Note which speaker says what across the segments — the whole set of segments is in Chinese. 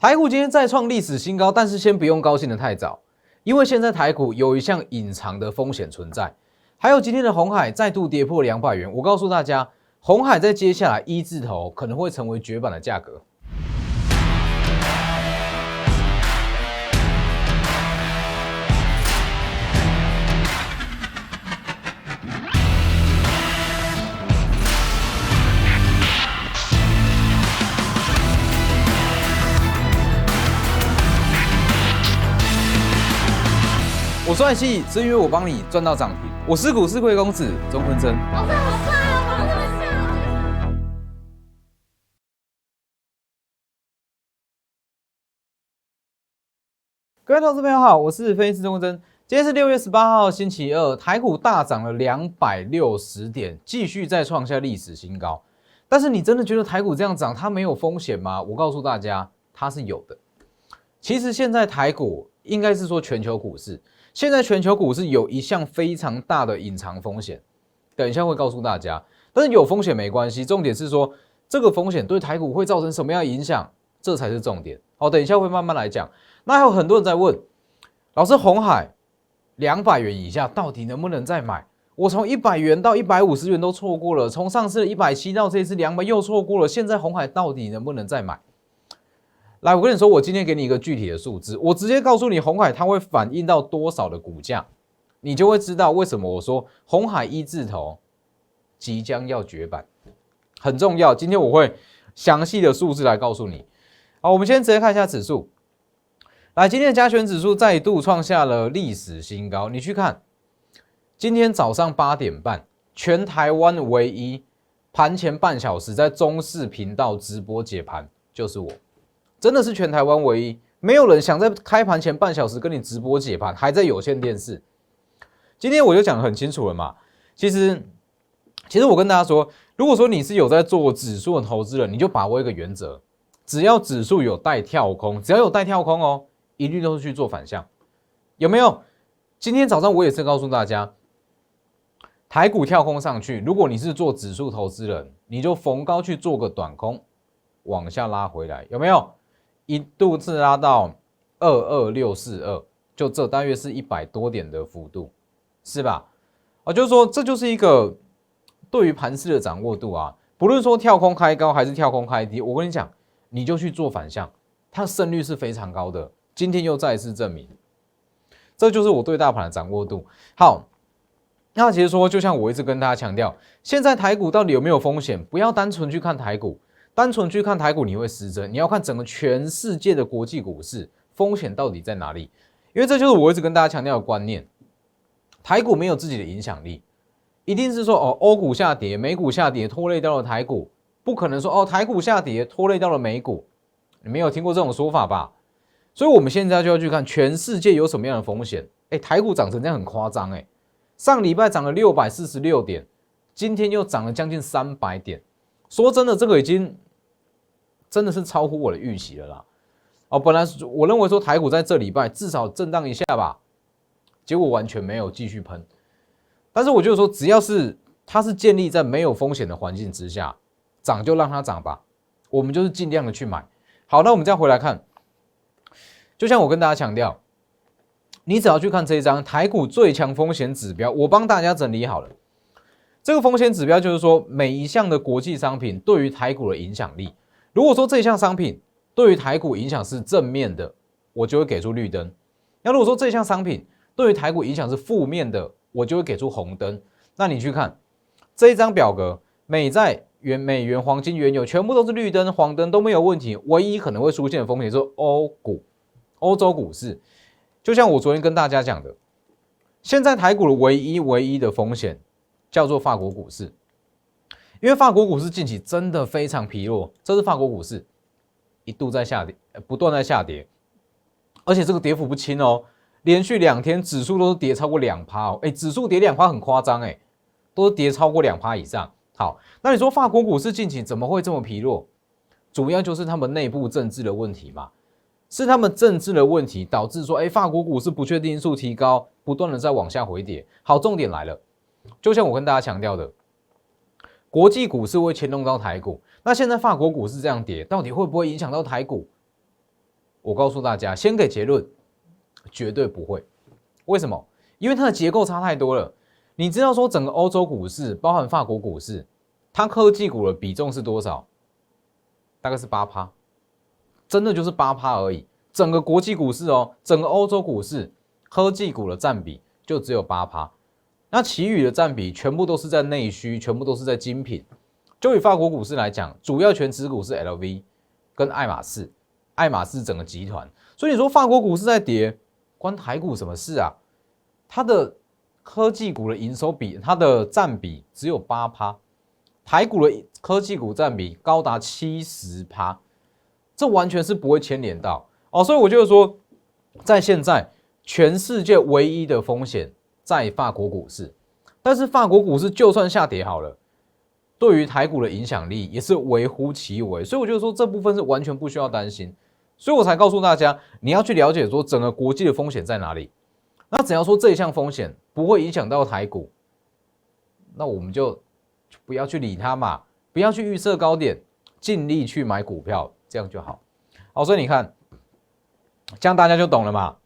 Speaker 1: 台股今天再创历史新高，但是先不用高兴的太早，因为现在台股有一项隐藏的风险存在。还有今天的鸿海再度跌破200元，我告诉大家，鸿海在接下来一字头可能会成为绝版的价格。我赚戏是因为我帮你赚到涨停。我是股市贵公子钟坤真。
Speaker 2: 好帅哦，跑那么像。
Speaker 1: 各位投资朋友好，我是分析师钟坤真。今天是6月18号星期二，台股大涨了260点，继续再创下历史新高。但是你真的觉得台股这样涨，它没有风险吗？我告诉大家，它是有的。其实现在台股应该是说全球股市。现在全球股市有一项非常大的隐藏风险，等一下会告诉大家。但是有风险没关系，重点是说这个风险对台股会造成什么样的影响，这才是重点。好，等一下会慢慢来讲。那还有很多人在问，老师，鸿海200元以下到底能不能再买？我从100元到150元都错过了，从上次的170到这一次200又错过了，现在鸿海到底能不能再买？来，我跟你说，我今天给你一个具体的数字，我直接告诉你鸿海它会反映到多少的股价，你就会知道为什么我说鸿海一字头即将要绝版，很重要。今天我会详细的数字来告诉你。好，我们先直接看一下指数。来，今天的加权指数再度创下了历史新高，你去看，今天早上8点半，全台湾唯一盘前半小时在中视频道直播解盘就是我。真的是全台湾唯一，没有人想在开盘前半小时跟你直播解盘，还在有线电视。今天我就讲得很清楚了嘛。其实我跟大家说，如果说你是有在做指数的投资人，你就把握一个原则，只要指数有带跳空，只要有带跳空哦，一律都是去做反向，有没有？今天早上我也是告诉大家，台股跳空上去，如果你是做指数投资人，你就逢高去做个短空，往下拉回来，有没有？一度是拉到22642，就这大约是100多点的幅度，是吧？就是说这就是一个对于盘势的掌握度啊。不论说跳空开高还是跳空开低，我跟你讲，你就去做反向，它的胜率是非常高的。今天又再一次证明，这就是我对大盘的掌握度。好，那其实说，就像我一直跟大家强调，现在台股到底有没有风险？不要单纯去看台股。单纯去看台股你会失真，你要看整个全世界的国际股市风险到底在哪里？因为这就是我一直跟大家强调的观念，台股没有自己的影响力，一定是说欧股下跌、美股下跌拖累掉了台股，不可能说台股下跌拖累掉了美股，你没有听过这种说法吧？所以我们现在就要去看全世界有什么样的风险。台股涨成这样很夸张上礼拜涨了646点，今天又涨了将近300点。说真的，这个已经真的是超乎我的预期了啦。本来我认为说台股在这礼拜至少震荡一下吧，结果完全没有继续喷。但是我就说，只要是它是建立在没有风险的环境之下，涨就让它涨吧，我们就是尽量的去买。好，那我们再回来看，就像我跟大家强调，你只要去看这一张台股最强风险指标，我帮大家整理好了。这个风险指标就是说，每一项的国际商品对于台股的影响力。如果说这一项商品对于台股影响是正面的，我就会给出绿灯。那如果说这项商品对于台股影响是负面的，我就会给出红灯。那你去看这一张表格，美债、美元、黄金、原油全部都是绿灯、黄灯都没有问题，唯一可能会出现的风险就是欧洲股市。就像我昨天跟大家讲的，现在台股的唯一的风险叫做法国股市，因为法国股市近期真的非常疲弱，这是法国股市一度在下跌，不断在下跌，而且这个跌幅不轻哦，连续2天指数都是跌超过2%哦，指数跌2%很夸张都是跌超过2%以上。好，那你说法国股市近期怎么会这么疲弱？主要就是他们内部政治的问题嘛，是他们政治的问题导致说，法国股市不确定因素提高，不断的在往下回跌。好，重点来了。就像我跟大家强调的，国际股市会牵动到台股，那现在法国股市这样跌，到底会不会影响到台股？我告诉大家，先给结论，绝对不会。为什么？因为它的结构差太多了。你知道说整个欧洲股市，包含法国股市，它科技股的比重是多少？大概是8%，真的就是8%而已。整个国际股市哦，整个欧洲股市科技股的占比就只有8%，那其余的占比全部都是在内需，全部都是在精品。就以法国股市来讲，主要权持股是 LV 跟爱马仕，爱马仕整个集团。所以你说法国股市在跌，关台股什么事啊？它的科技股的营收比，它的占比只有8%，台股的科技股占比高达70%，这完全是不会牵连到哦。所以我就是说，在现在全世界唯一的风险在法国股市，但是法国股市就算下跌好了，对于台股的影响力也是微乎其微，所以我就说这部分是完全不需要担心，所以我才告诉大家，你要去了解说整个国际的风险在哪里。那只要说这一项风险不会影响到台股，那我们就不要去理它嘛，不要去预设高点，尽力去买股票，这样就好。好，所以你看，这样大家就懂了嘛。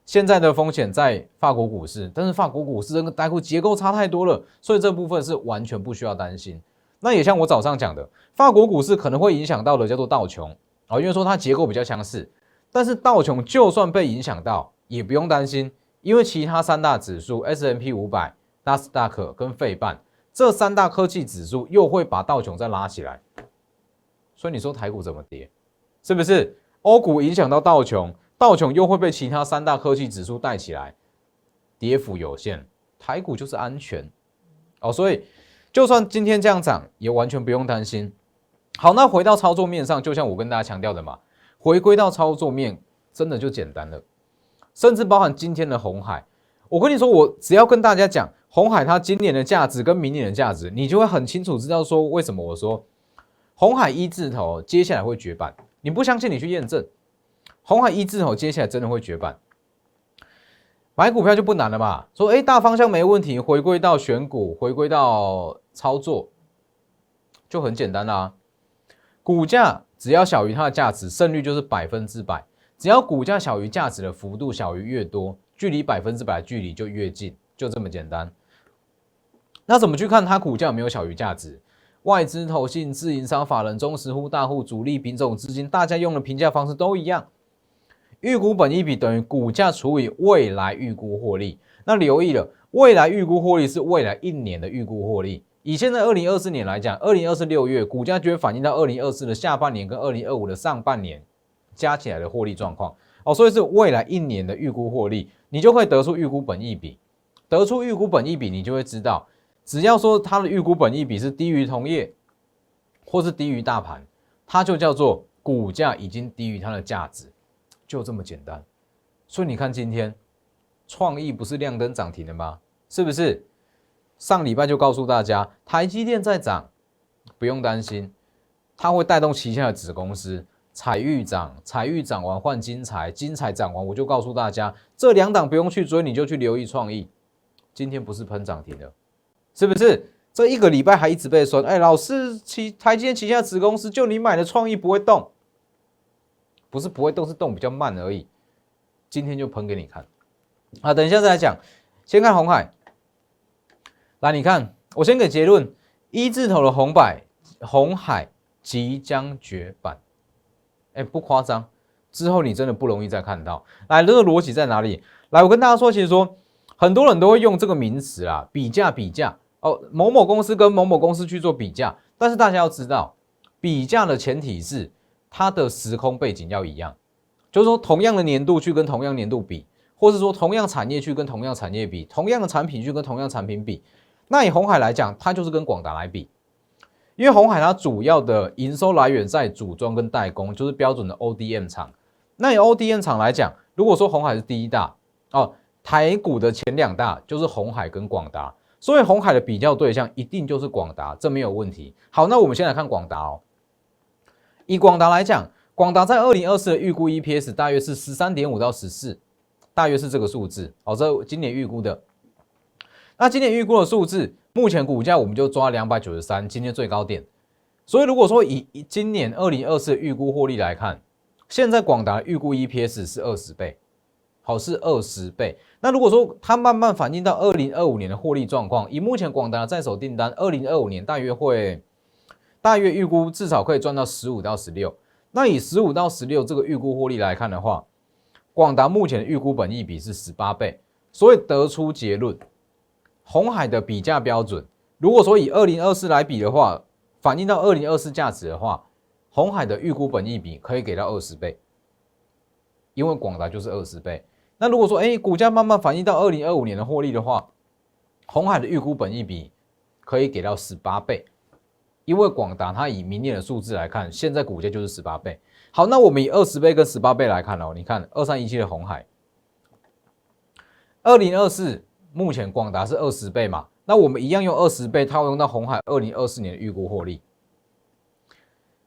Speaker 1: 现在的风险在法国股市，但是法国股市跟台股结构差太多了，所以这部分是完全不需要担心。那也像我早上讲的，法国股市可能会影响到的叫做道琼因为说它结构比较相似，但是道琼就算被影响到，也不用担心，因为其他三大指数 S&P 500、纳斯达克跟费半这三大科技指数又会把道琼再拉起来，所以你说台股怎么跌？是不是？欧股影响到道琼，道琼又会被其他三大科技指数带起来，跌幅有限，台股就是安全所以就算今天这样涨，也完全不用担心。好，那回到操作面上，就像我跟大家强调的嘛，回归到操作面，真的就简单了，甚至包含今天的鸿海。我跟你说，我只要跟大家讲鸿海它今年的价值跟明年的价值，你就会很清楚知道说为什么我说鸿海一字头接下来会绝版。你不相信，你去验证，鸿海一字头接下来真的会绝版。买股票就不难了嘛，说大方向没问题，回归到选股，回归到操作，就很简单啦。股价只要小于它的价值，胜率就是100%。只要股价小于价值的幅度小于越多，距离100%的距离就越近，就这么简单。那怎么去看它股价有没有小于价值？外资、投信、自营商、法人、中实户、大户、主力、品种资金，大家用的评价方式都一样。预估本益比等于股价除以未来预估获利。那留意了，未来预估获利是未来1年的预估获利。以现在2024年来讲，2024 6月股价就会反映到2024的下半年跟2025的上半年加起来的获利状况所以是未来1年的预估获利，你就会得出预估本益比。得出预估本益比，你就会知道，只要说它的预估本益比是低于同业或是低于大盘，它就叫做股价已经低于它的价值。就这么简单，所以你看今天创意不是亮灯涨停了吗？是不是？上礼拜就告诉大家，台积电在涨，不用担心，它会带动旗下的子公司。彩玉涨，彩玉涨完换精彩，精彩涨完我就告诉大家，这2档不用去追，你就去留意创意。今天不是喷涨停了，是不是？这1个礼拜还一直被说，老师，台积电旗下的子公司就你买的创意不会动。不是不会动，是动比较慢而已。今天就喷给你看等一下再来讲。先看鸿海，来你看，我先给结论：一字头的鸿海即将绝版，不夸张。之后你真的不容易再看到。来，这个逻辑在哪里？来，我跟大家说，其实说很多人都会用这个名词啦，比价某某公司跟某某公司去做比价，但是大家要知道，比价的前提是它的时空背景要一样，就是说同样的年度去跟同样年度比，或是说同样产业去跟同样产业比，同样的产品去跟同样产品比。那以鸿海来讲，它就是跟广达来比，因为鸿海它主要的营收来源在组装跟代工，就是标准的 ODM 厂。那以 ODM 厂来讲，如果说鸿海是第一大台股的前2大就是鸿海跟广达，所以鸿海的比较对象一定就是广达，这没有问题。好，那我们先来看广达以广达来讲，广达在2024的预估 EPS 大约是 13.5 到14，大约是这个数字这今年预估的。那今年预估的数字，目前股价我们就抓293，今天最高点。所以如果说以今年2024的预估获利来看现在广达预估 EPS 是20倍，好是20倍。那如果说它慢慢反映到2025年的获利状况，以目前广达的在手订单，2025年大约预估至少可以赚到15到16。那以15到16这个预估获利来看的话，广达目前的预估本益比是18倍，所以得出结论，鸿海的比价标准，如果说以2024来比的话，反映到2024价值的话，鸿海的预估本益比可以给到20倍，因为广达就是20倍。那如果说股价慢慢反映到2025年的获利的话，鸿海的预估本益比可以给到18倍，因为广达它以明年的数字来看，现在股价就是18倍。好，那我们以20倍跟18倍来看哦，你看2317的鸿海，2024目前广达是20倍嘛，那我们一样用20倍套用到鸿海2024年的预估获利。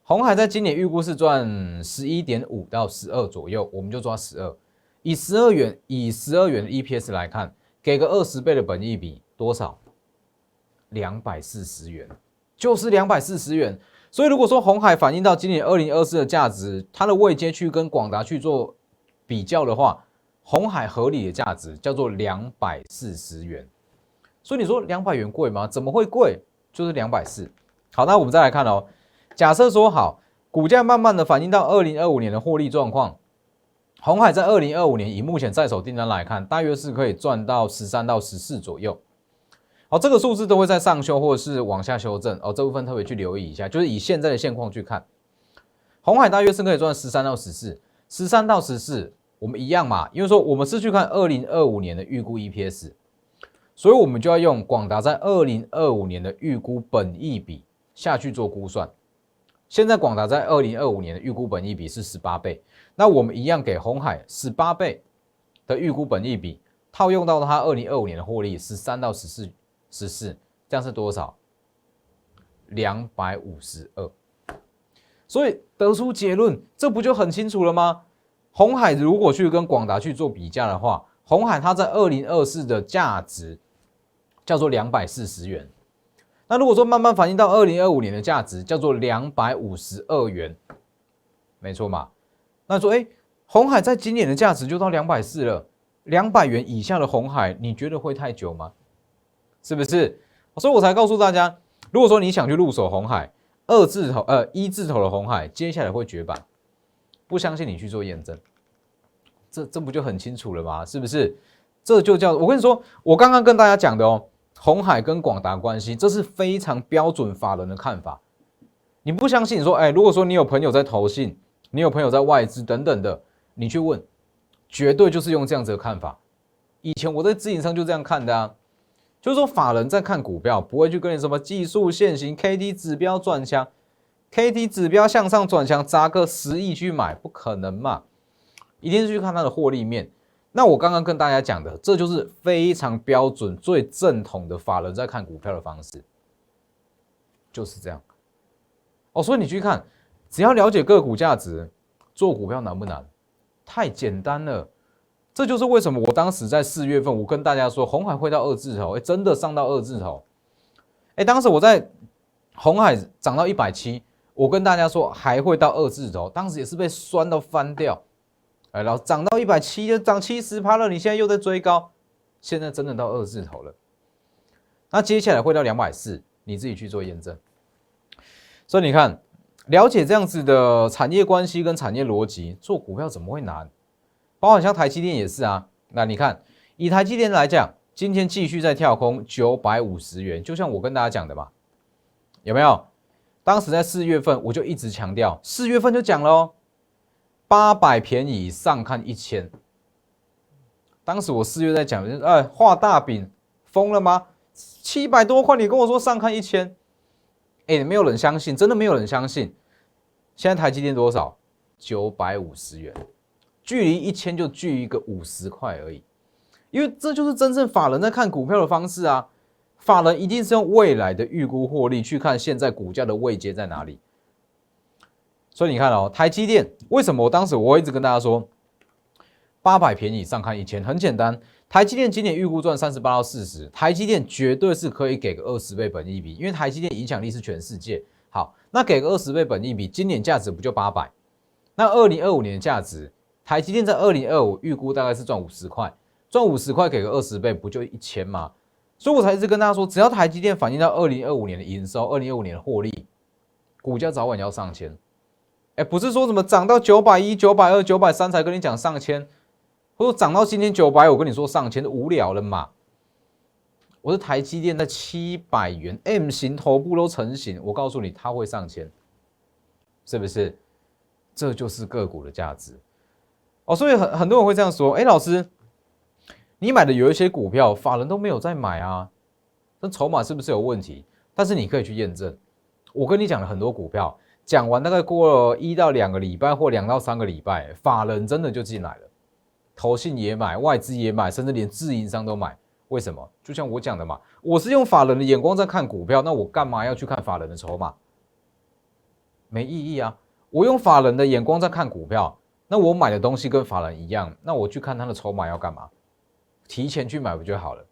Speaker 1: 鸿海在今年预估是赚11.5到12左右，我们就抓12。以12元的 EPS 来看，给个20倍的本益比多少？240元，就是240元。所以如果说鸿海反映到今年2024的价值，它的位阶去跟广达去做比较的话，鸿海合理的价值叫做240元。所以你说200元贵吗？怎么会贵？就是240。好，那我们再来看哦。假设说好，股价慢慢的反映到2025年的获利状况，鸿海在2025年以目前在手订单来看，大约是可以赚到13到14左右。好，这个数字都会在上修或者是往下修正哦，这部分特别去留意一下，就是以现在的现况去看，鸿海大约是可以赚13到14，13到14，我们一样嘛，因为说我们是去看2025年的预估 EPS， 所以我们就要用广达在2025年的预估本益比下去做估算。现在广达在2025年的预估本益比是18倍，那我们一样给鸿海18倍的预估本益比，套用到它2025年的获利13到14，这样是多少？252。所以得出结论，这不就很清楚了吗？鸿海如果去跟广达去做比价的话，鸿海它在2024的价值叫做240元。那如果说慢慢反映到2025年的价值，叫做252元，没错嘛？那说，鸿海在今年的价值就到240了，200元以下的鸿海，你觉得会太久吗？是不是？所以我才告诉大家，如果说你想去入手鸿海一字头的鸿海，接下来会绝版，不相信你去做验证，这不就很清楚了吗？是不是？这就叫我跟你说，我刚刚跟大家讲的哦。鸿海跟广达关系，这是非常标准法人的看法。你不相信？你说，如果说你有朋友在投信，你有朋友在外资等等的，你去问，绝对就是用这样子的看法。以前我在自营上就这样看的啊，就是说法人在看股票，不会去跟你什么技术线型、KD 指标转强、KD 指标向上转强，砸个10亿去买，不可能嘛？一定是去看它的获利面。那我刚刚跟大家讲的，这就是非常标准、最正统的法人在看股票的方式，就是这样。所以你去看，只要了解个股价值，做股票难不难？太简单了。这就是为什么我当时在4月份，我跟大家说，鸿海会到2字头，真的上到2字头。当时我在鸿海涨到170，我跟大家说还会到2字头，当时也是被酸到翻掉。然后涨到170就涨70%了，你现在又在追高，现在真的到2字头了。那接下来会到240，你自己去做验证。所以你看，了解这样子的产业关系跟产业逻辑，做股票怎么会难？包含像台积电也是啊。那你看，以台积电来讲，今天继续在跳空950元，就像我跟大家讲的嘛，有没有？当时在4月份我就一直强调，4月份就讲了哦。800便宜上看1000，当时我4月在讲的就是，画大饼，疯了吗？700多块，你跟我说上看1000，没有人相信，真的没有人相信。现在台积电多少？950元，距离1000就距一个50块而已。因为这就是真正法人在看股票的方式啊。法人一定是用未来的预估获利去看现在股价的位阶在哪里。所以你看哦，台积电为什么我当时我一直跟大家说800便宜上看1000，很简单，台积电今年预估赚38到40，台积电绝对是可以给个20倍本益比，因为台积电影响力是全世界。好，那给个20倍本益比，今年价值不就800？那2025年的价值，台积电在2025预估大概是赚50块，赚50块给个20倍，不就1000吗？所以我才一直跟大家说，只要台积电反映到2025年的营收、2025年的获利，股价早晚要上千。不是说什么涨到910、920、930才跟你讲上千，或者涨到今天900，我跟你说上千，无聊了嘛。我是台积电在700元 M 型头部都成型，我告诉你它会上千，是不是？这就是个股的价值所以很多人会这样说，老师，你买的有一些股票，法人都没有在买啊，那筹码是不是有问题？但是你可以去验证。我跟你讲了很多股票，讲完大概过了1到2个礼拜或2到3个礼拜，法人真的就进来了，投信也买，外资也买，甚至连自营商都买。为什么？就像我讲的嘛，我是用法人的眼光在看股票，那我干嘛要去看法人的筹码？没意义啊！我用法人的眼光在看股票，那我买的东西跟法人一样，那我去看他的筹码要干嘛？提前去买不就好了？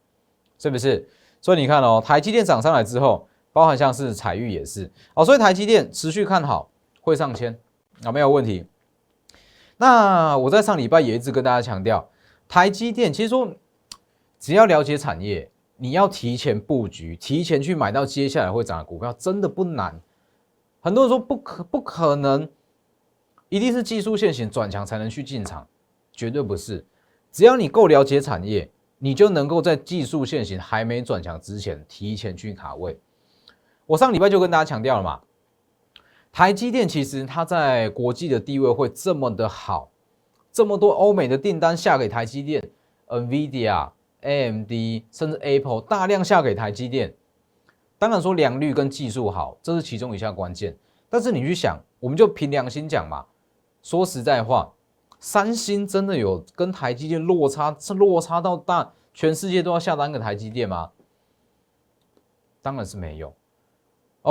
Speaker 1: 是不是？所以你看台积电涨上来之后，包含像是采钰也是所以台积电持续看好，会上千没有问题。那我在上礼拜也一直跟大家强调，台积电其实说只要了解产业，你要提前布局，提前去买到接下来会涨的股票，真的不难。很多人说不可能，一定是技术线型转强才能去进场，绝对不是。只要你够了解产业，你就能够在技术线型还没转强之前提前去卡位。我上礼拜就跟大家强调了嘛，台积电其实它在国际的地位会这么的好，这么多欧美的订单下给台积电 ，NVIDIA、AMD 甚至 Apple 大量下给台积电。当然说良率跟技术好，这是其中一项关键。但是你去想，我们就凭良心讲嘛，说实在话，三星真的有跟台积电落差到大，全世界都要下单给台积电吗？当然是没有。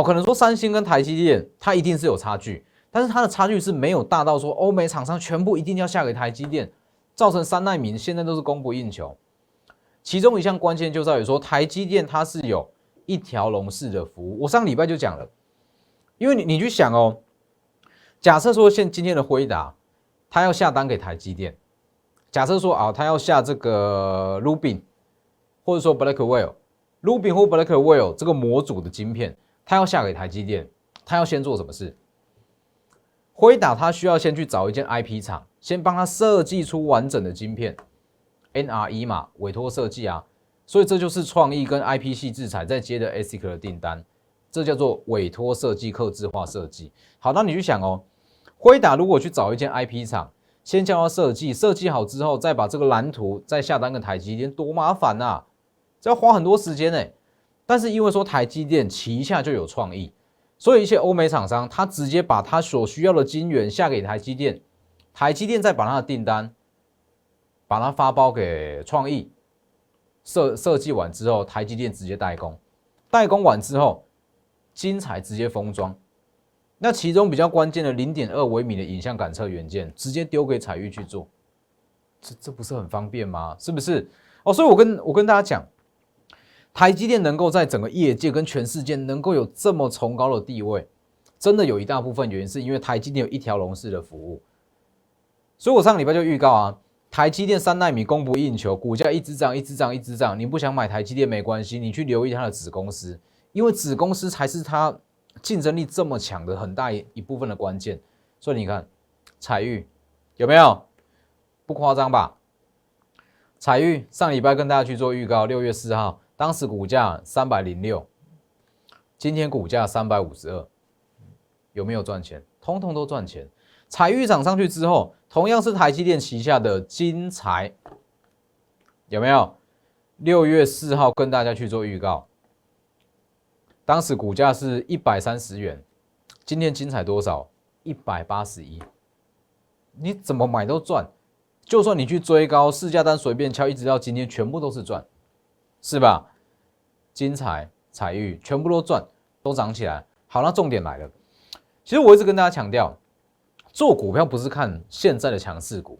Speaker 1: 可能说三星跟台积电它一定是有差距，但是它的差距是没有大到说欧美厂商全部一定要下给台积电，造成3奈米现在都是供不应求。其中一项关键就在于说，台积电它是有一条龙式的服务。我上礼拜就讲了，因为你去想假设说今天的辉达，他要下单给台积电，假设说他要下这个 Rubin 或者说 Blackwell，Rubin 或 Blackwell 这个模组的晶片，他要下给台积电，他要先做什么事？辉达他需要先去找一间 IP 厂，先帮他设计出完整的晶片 ，NRE 嘛，委托设计啊。所以这就是创意跟 IP 系制裁在接的 ASIC 的订单，这叫做委托设计、客制化设计。好，那你去想辉达如果去找一间 IP 厂，先叫他设计，设计好之后再把这个蓝图再下单给台积电，多麻烦啊！这要花很多时间但是因为说台积电旗下就有创意，所以一些欧美厂商他直接把他所需要的晶圆下给台积电，台积电再把他的订单把它发包给创意。设计完之后，台积电直接代工，代工完之后，精彩直接封装。那其中比较关键的0.2微米的影像感测元件，直接丢给采钰去做，这不是很方便吗？是不是？所以我跟大家讲，台积电能够在整个业界跟全世界能够有这么崇高的地位，真的有一大部分原因是因为台积电有一条龙式的服务。所以我上个礼拜就预告台积电3奈米供不应求，股价一直涨，一直涨，一直涨。你不想买台积电没关系，你去留意它的子公司，因为子公司才是它竞争力这么强的很大一部分的关键。所以你看，采钰有没有？不夸张吧？采钰上礼拜跟大家去做预告，6月4号，当时股价306，今天股价352，有没有赚钱？通通都赚钱。采钰涨上去之后，同样是台积电旗下的精材，有没有？6月4号跟大家去做预告，当时股价是130元，今天精彩多少？181，你怎么买都赚，就算你去追高，市价单随便敲，一直到今天全部都是赚，是吧？精彩、采钰全部都赚，都涨起来。好，那重点来了，其实我一直跟大家强调。做股票不是看现在的强势股，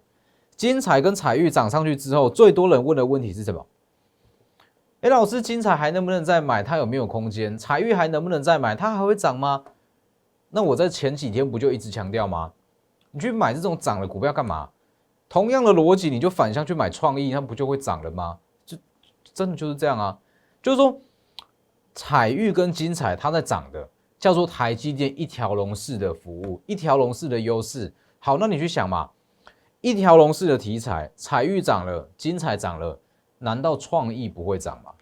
Speaker 1: 精彩跟采钰涨上去之后，最多人问的问题是什么？老师，精彩还能不能再买？它有没有空间？采钰还能不能再买？它还会涨吗？那我在前几天不就一直强调吗？你去买这种涨的股票干嘛？同样的逻辑，你就反向去买创意，它不就会涨了吗？就真的就是这样啊。就是说，彩玉跟精彩它在涨的，叫做台积电一条龙式的服务，一条龙式的优势。好，那你去想嘛，一条龙式的题材，彩玉涨了，精彩涨了，难道创意不会涨吗？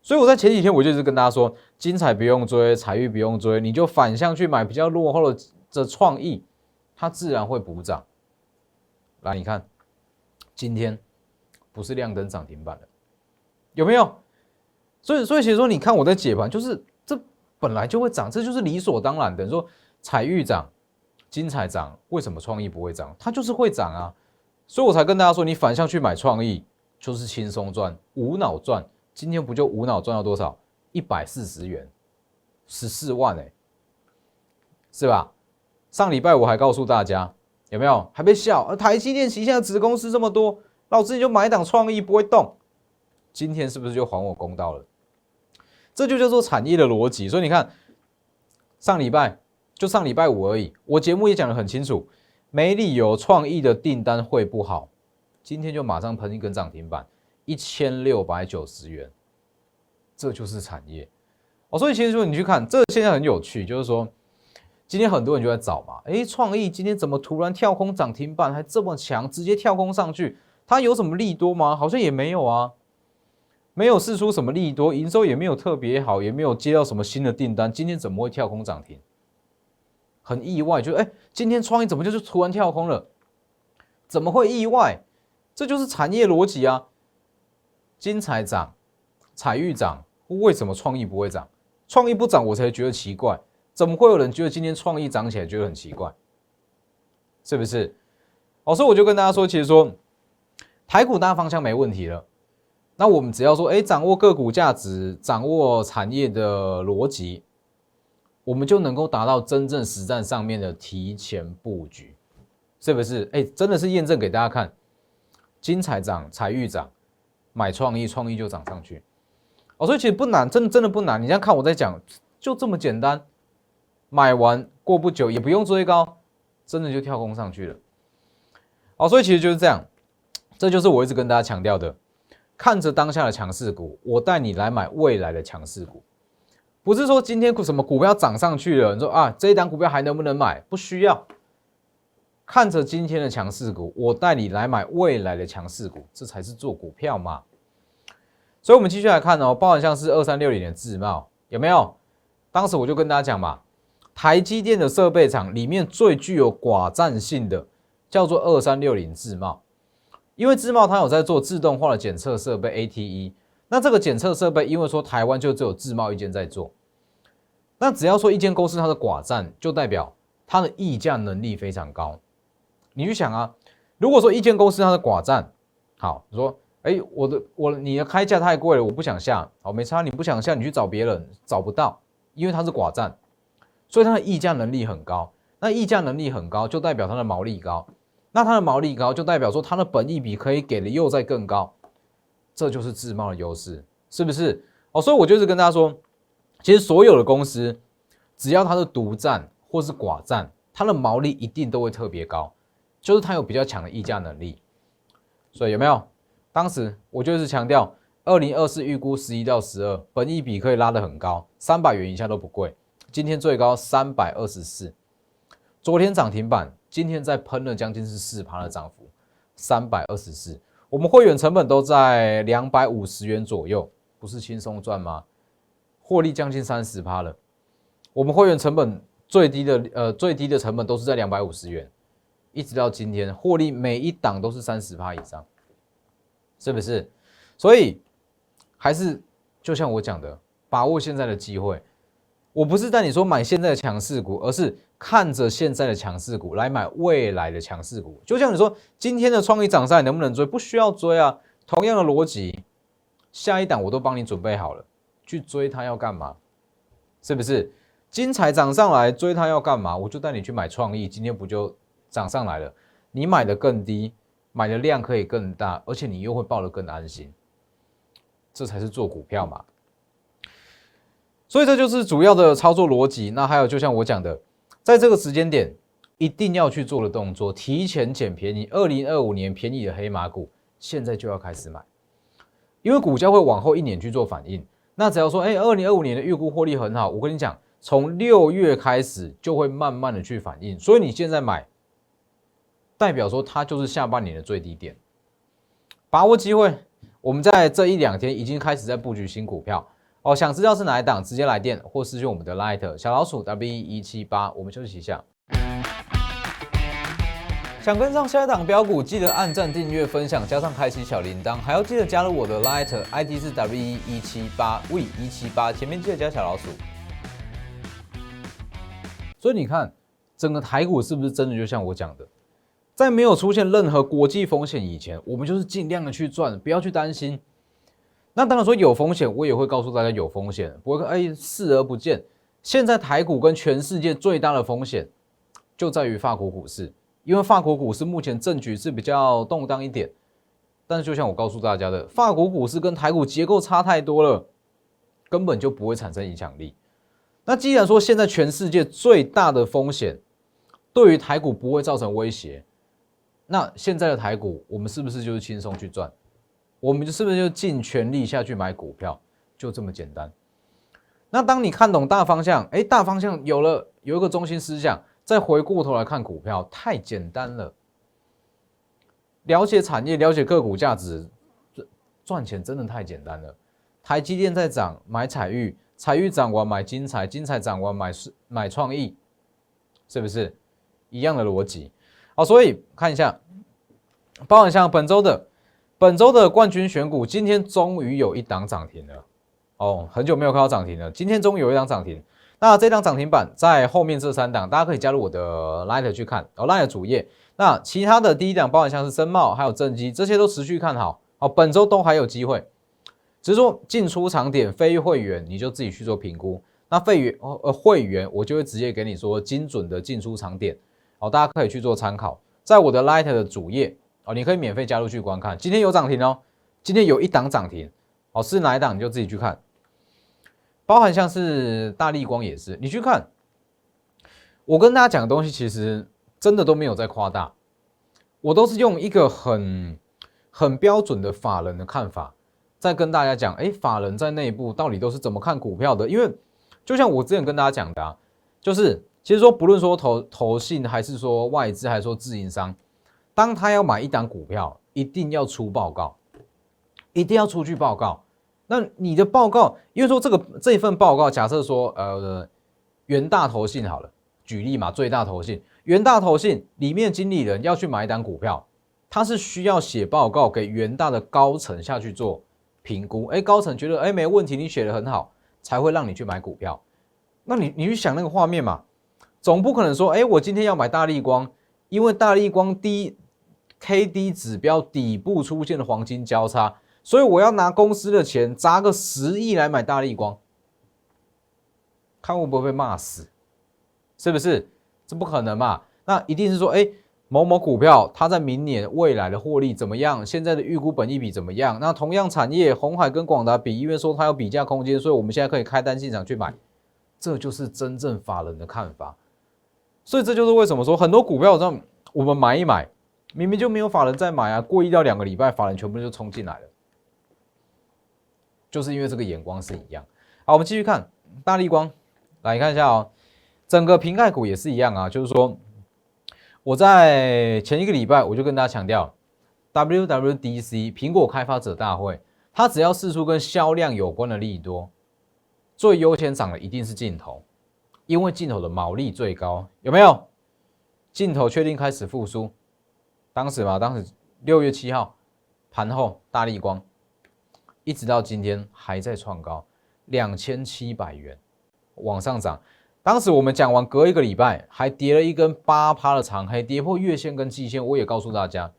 Speaker 1: 所以我在前几天我就一直跟大家说，精彩不用追，彩玉不用追，你就反向去买比较落后的创意，它自然会补涨。来，你看，今天不是亮灯涨停板了，有没有？所以其实说，你看我在解盘，就是这本来就会涨，这就是理所当然的。你说彩玉涨，精彩涨，为什么创意不会涨？它就是会涨啊，所以我才跟大家说，你反向去买创意，就是轻松赚，无脑赚。今天不就无脑赚到多少？140元，14万是吧？上礼拜我还告诉大家，有没有？还被笑，台积电旗下的子公司这么多，老子你就买一档创意不会动。今天是不是就还我公道了？这就叫做产业的逻辑。所以你看，上礼拜五而已，我节目也讲得很清楚，没理由创意的订单会不好，今天就马上喷一根涨停板，1690元，这就是产业所以其实说你去看，这现在很有趣，就是说今天很多人就在找嘛，创意今天怎么突然跳空涨停板，还这么强，直接跳空上去，它有什么利多吗？好像也没有啊。没有释出什么利多，营收也没有特别好，也没有接到什么新的订单，今天怎么会跳空涨停？很意外，就今天创意怎么就是突然跳空了？怎么会意外？这就是产业逻辑啊！精彩涨，彩玉涨，为什么创意不会涨？创意不涨，我才觉得奇怪，怎么会有人觉得今天创意涨起来觉得很奇怪？是不是？所以我就跟大家说，其实说台股大方向没问题了。那我们只要说，掌握个股价值，掌握产业的逻辑，我们就能够达到真正实战上面的提前布局，是不是？真的是验证给大家看，精彩涨，彩玉涨，买创意，创意就涨上去。所以其实不难，真的不难。你这样看我在讲，就这么简单，买完过不久也不用追高，真的就跳空上去了。所以其实就是这样，这就是我一直跟大家强调的。看着当下的强势股，我带你来买未来的强势股，不是说今天什么股票涨上去了，你说这一档股票还能不能买？不需要。看着今天的强势股，我带你来买未来的强势股，这才是做股票嘛。所以我们继续来看包含像是2360的智茂，有没有？当时我就跟大家讲嘛，台积电的设备厂里面最具有寡占性的叫做2360智茂。因为智茂它有在做自动化的检测设备 ATE， 那这个检测设备因为说台湾就只有智茂一间在做，那只要说一间公司它的寡占，就代表它的议价能力非常高。你去想啊，如果说一间公司它的寡占，好，你说你的开价太贵了，我不想下，好，没差，你不想下，你去找别人找不到，因为它是寡占，所以它的议价能力很高。那议价能力很高，就代表它的毛利高。那它的毛利高，就代表说它的本益比可以给的又再更高，这就是智茂的优势，是不是？所以我就是跟大家说，其实所有的公司，只要它是独占或是寡占，它的毛利一定都会特别高，就是它有比较强的议价能力。所以有没有？当时我就是强调，2024预估11到12，本益比可以拉得很高，300元以下都不贵。今天最高324，昨天涨停板。今天再喷了将近是4%的涨幅，324。我们会员成本都在250元左右，不是轻松赚吗？获利将近30%了。我们会员成本最低的成本都是在250元，一直到今天获利每一档都是30%以上，是不是？所以还是就像我讲的，把握现在的机会。我不是带你说买现在的强势股，而是看着现在的强势股来买未来的强势股。就像你说今天的创意涨上来能不能追？不需要追啊。同样的逻辑，下一档我都帮你准备好了，去追它要干嘛？是不是？精彩涨上来追它要干嘛？我就带你去买创意，今天不就涨上来了？你买的更低，买的量可以更大，而且你又会抱得更安心，这才是做股票嘛。所以这就是主要的操作逻辑。那还有就像我讲的，在这个时间点，一定要去做的动作，提前捡便宜。2025年便宜的黑马股，现在就要开始买，因为股价会往后1年去做反应。那只要说，2025年的预估获利很好，我跟你讲，从6月开始就会慢慢的去反应。所以你现在买，代表说它就是下半年的最低点，把握机会。我们在这1、2天已经开始在布局新股票哦。想知道是哪一档，直接来电或私讯我们的 Light 小老鼠 W178。我们休息一下。想跟上下一档标股，记得按赞、订阅、分享，加上开启小铃铛，还要记得加入我的 Light ID 是 W178 W178，前面记得加小老鼠。所以你看，整个台股是不是真的就像我讲的，在没有出现任何国际风险以前，我们就是尽量的去赚，不要去担心。那当然说有风险，我也会告诉大家有风险，不会视而不见。现在台股跟全世界最大的风险就在于法国股市。因为法国股市目前政局是比较动荡一点，但是就像我告诉大家的，法国股市跟台股结构差太多了，根本就不会产生影响力。那既然说现在全世界最大的风险对于台股不会造成威胁，那现在的台股我们是不是就是轻松去赚？我们是不是就尽全力下去买股票？就这么简单。那当你看懂大方向，大方向有一个中心思想。再回过头来看股票，太简单了。了解产业，了解个股价值，赚钱真的太简单了。台积电在涨，买彩玉，彩玉涨完买精彩，精彩涨完买创意，是不是一样的逻辑？好，所以看一下，包含像本周的冠军选股，今天终于有一档涨停了。哦，很久没有看到涨停了，今天终于有一档涨停。那这档涨停板在后面这3档，大家可以加入我的 Light 去看，Light 主页。那其他的第一档包含像是深茂还有正基，这些都持续看好，本周都还有机会。只是说进出场点非会员你就自己去做评估。那会员我就会直接给你说精准的进出场点，大家可以去做参考。在我的 Light 的主页你可以免费加入去观看。今天有涨停哦，今天有一档涨停，是哪一档你就自己去看。包含像是大立光也是，你去看，我跟大家讲的东西其实真的都没有在夸大，我都是用一个很标准的法人的看法，在跟大家讲，法人在内部到底都是怎么看股票的？因为就像我之前跟大家讲的就是其实说不论说投信还是说外资还是说自营商，当他要买一档股票，一定要出报告，一定要出具报告。那你的报告，因为说这一份报告，假设说元大投信好了，举例嘛，最大投信，元大投信里面经理人要去买一档股票，他是需要写报告给元大的高层下去做评估，高层觉得没问题，你写得很好，才会让你去买股票。那你去想那个画面嘛，总不可能说我今天要买大立光，因为大立光KD 指标底部出现了黄金交叉。所以我要拿公司的钱砸个10亿来买大立光，看会不会被骂死？是不是？这不可能嘛？那一定是说，某某股票它在明年未来的获利怎么样？现在的预估本益比怎么样？那同样产业，鸿海跟广达比，因为说它有比价空间，所以我们现在可以开单进场去买，这就是真正法人的看法。所以这就是为什么说很多股票上我们买一买，明明就没有法人在买啊，过1到2个礼拜，法人全部就冲进来了。就是因为这个眼光是一样。好，我们继续看大立光，来看一下整个瓶盖股也是一样就是说我在前1个礼拜我就跟大家强调 ，WWDC 苹果开发者大会，它只要释出跟销量有关的利多，最优先涨的一定是镜头，因为镜头的毛利最高，有没有？镜头确定开始复苏，当时6月7号盘后大立光。一直到今天还在创高，2700元往上涨。当时我们讲完，隔1个礼拜还跌了一根8%的长黑，跌破月线跟季线。我也告诉大家，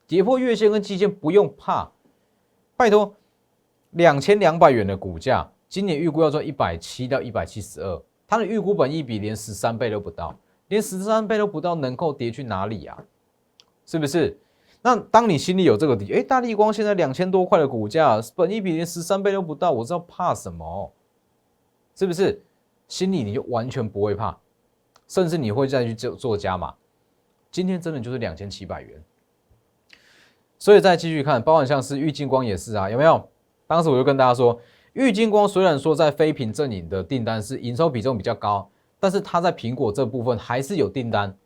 Speaker 1: 跌破月线跟季线不用怕，拜托，2200元的股价，今年预估要赚170到172，它的预估本益比连13倍都不到，连13倍都不到，能够跌去哪里啊？是不是？那当你心里有这个底，大立光现在2000多块的股价，本益比连13倍都不到，我知道怕什么？是不是？心里你就完全不会怕，甚至你会再去做加码。今天真的就是2700元，所以再继续看，包含像是玉晶光也是啊，有没有？当时我就跟大家说，玉晶光虽然说在非屏阵营的订单是营收比重比较高，但是它在苹果这部分还是有订单，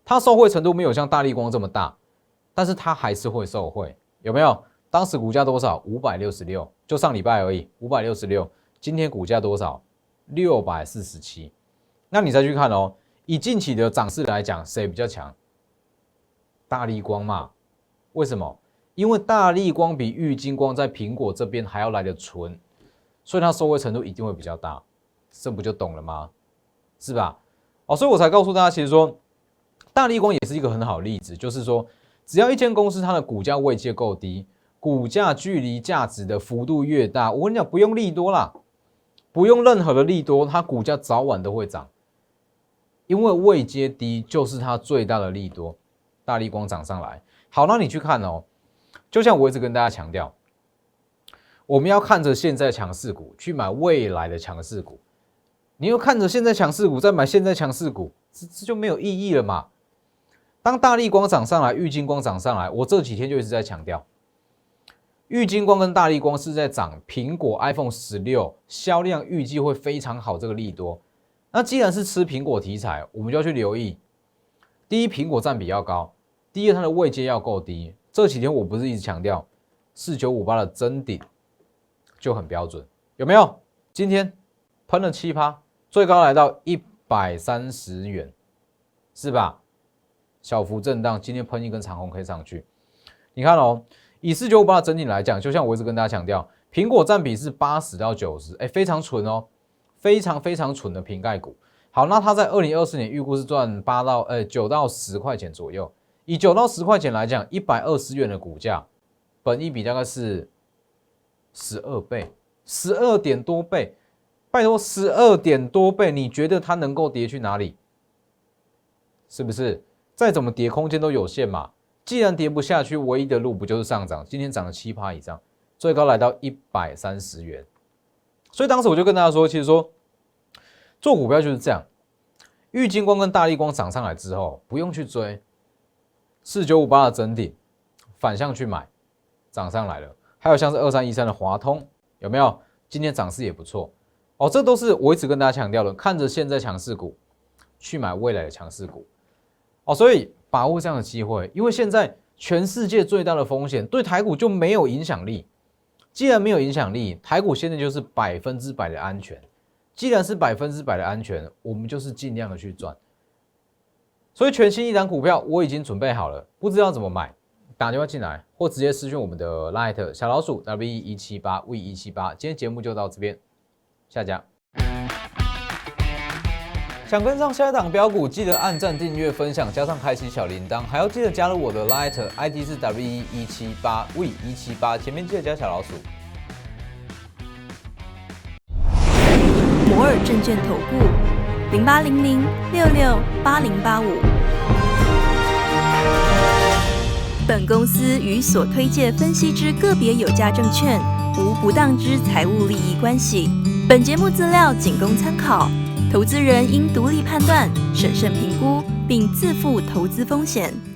Speaker 1: 它受惠程度没有像大立光这么大，但是它还是会受惠，有没有？当时股价多少？566，就上礼拜而已，566。今天股价多少？647。那你再去看哦，以近期的涨势来讲，谁比较强？大立光嘛。为什么？因为大立光比玉晶光在苹果这边还要来得纯，所以它受惠程度一定会比较大，这不就懂了吗？是吧？哦，所以我才告诉大家，其实说大立光也是一个很好的例子，就是说，只要一间公司它的股价位阶够低，股价距离价值的幅度越大，我跟你讲，不用利多啦，不用任何的利多，它股价早晚都会涨，因为位阶低就是它最大的利多。大立光涨上来，好，那你去看哦，就像我一直跟大家强调，我们要看着现在强势股去买未来的强势股，你又看着现在强势股再买现在强势股，这就没有意义了嘛。当大立光涨上来，玉晶光涨上来，我这几天就一直在强调。玉晶光跟大立光是在涨苹果 iPhone 16销量预计会非常好这个利多。那既然是吃苹果题材，我们就要去留意。第一，苹果占比要高；第二，它的位阶要够低。这几天我不是一直强调4958的真顶就很标准，有没有？今天喷了7%，最高来到130元，是吧？小幅震荡，今天喷一根长红 K 上去。你看哦。以4958的整体来讲，就像我一直跟大家强调，苹果占比是80到90，非常纯哦，非常纯的瓶盖股。好，那它在2024年预估是赚9到10块钱左右。以9到10块钱来讲，120元的股价，本益比大概是12倍，12点多倍。拜托，12点多倍，你觉得它能够跌去哪里？是不是？再怎么跌，空间都有限嘛。既然跌不下去，唯一的路不就是上涨？今天涨了7%以上，最高来到130元。所以当时我就跟大家说，其实说做股票就是这样，玉晶光跟大立光涨上来之后，不用去追4958的整顶，反向去买，涨上来了。还有像是2313的华通，有没有？今天涨势也不错哦，这都是我一直跟大家强调的，看着现在强势股去买未来的强势股哦，所以把握这样的机会，因为现在全世界最大的风险对台股就没有影响力。既然没有影响力，台股现在就是100%的安全。既然是100%的安全，我们就是尽量的去赚。所以全新一档股票我已经准备好了，不知道怎么买，打电话进来或直接私讯我们的 Light 小老鼠 W178 V178。今天节目就到这边，下家。想跟上下一档标股，记得按赞、订阅、分享，加上开启小铃铛，还要记得加入我的 Light ID 是 W178 V178，前面记得加小老鼠。
Speaker 3: 摩尔证券投顾0800668085。本公司与所推介分析之个别有价证券无不当之财务利益关系。本节目资料仅供参考，投资人应独立判断、审慎评估，并自负投资风险。